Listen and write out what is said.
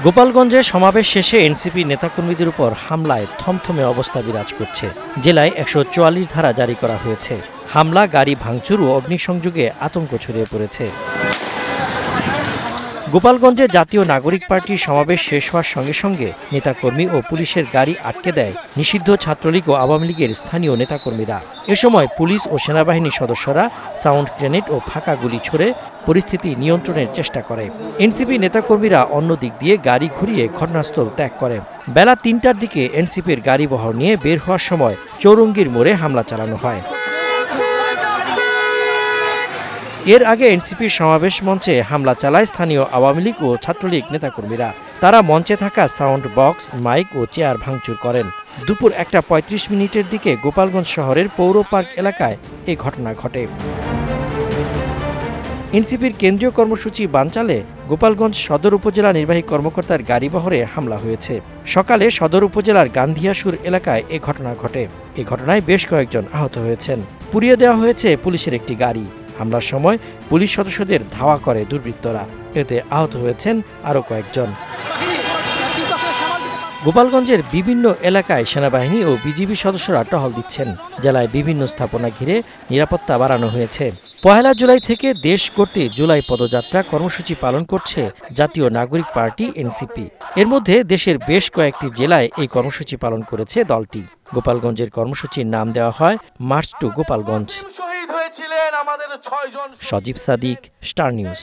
গোপালগঞ্জে সমাবেশ শেষে এনসিপি নেতাকর্মীদের উপর হামলায় থমথমে অবস্থা বিরাজ করছে। জেলায় ১৪৪ ধারা জারি করা হয়েছে। হামলা, গাড়ি ভাঙচুর ও অগ্নিসংযোগে আতঙ্ক ছড়িয়ে পড়েছে। গোপালগঞ্জে জাতীয় নাগরিক পার্টির সমাবেশ শেষ হওয়ার সঙ্গে সঙ্গে নেতাকর্মী ও পুলিশের গাড়ি আটকে দেয় নিষিদ্ধ ছাত্রলীগ ও আওয়ামী লীগের স্থানীয় নেতাকর্মীরা। এ সময় পুলিশ ও সেনাবাহিনীর সদস্যরা সাউন্ড গ্রেনেড ও ফাঁকা গুলি ছুড়ে পরিস্থিতি নিয়ন্ত্রণের চেষ্টা করে। এনসিপি নেতাকর্মীরা অন্য দিক দিয়ে গাড়ি ঘুরিয়ে ঘটনাস্থল ত্যাগ করে। বেলা ৩টার দিকে এনসিপির গাড়ি বহর নিয়ে বের হওয়ার সময় চৌরঙ্গীর মোড়ে হামলা চালানো হয়। এর আগে এনসিপির সমাবেশ মঞ্চে হামলা চালায় স্থানীয় আওয়ামী লীগ ও ছাত্রলীগ নেতাকর্মীরা। তারা মঞ্চে থাকা সাউন্ড বক্স, মাইক ও চেয়ার ভাঙচুর করেন। দুপুর ১:৩৫ দিকে গোপালগঞ্জ শহরের পৌর পার্ক এলাকায় এই ঘটনা ঘটে। এনসিপির কেন্দ্রীয় কর্মসূচি বানচালে গোপালগঞ্জ সদর উপজেলা নির্বাহী কর্মকর্তার গাড়িবহরে হামলা হয়েছে। সকালে সদর উপজেলার গান্ধিয়াসুর এলাকায় এ ঘটনা ঘটে। এ ঘটনায় বেশ কয়েকজন আহত হয়েছেন। পুড়িয়ে দেওয়া হয়েছে পুলিশের একটি গাড়ি। হামলার সময় পুলিশ সদস্যদের ধাওয়া করে দুর্বৃত্তরা। এতে আহত হয়েছেন আরও কয়েকজন। গোপালগঞ্জের বিভিন্ন এলাকায় সেনাবাহিনী ও বিজিবি সদস্যরা টহল দিচ্ছেন। জেলায় বিভিন্ন স্থাপনা ঘিরে নিরাপত্তা বাড়ানো হয়েছে। ১ জুলাই থেকে দেশ গড়তে জুলাই পদযাত্রা কর্মসূচি পালন করছে জাতীয় নাগরিক পার্টি এনসিপি। এর মধ্যে দেশের বেশ কয়েকটি জেলায় এই কর্মসূচি পালন করেছে দলটি। গোপালগঞ্জের কর্মসূচির নাম দেওয়া হয় মার্চ টু গোপালগঞ্জ। সজীব সাদিক, স্টার নিউজ।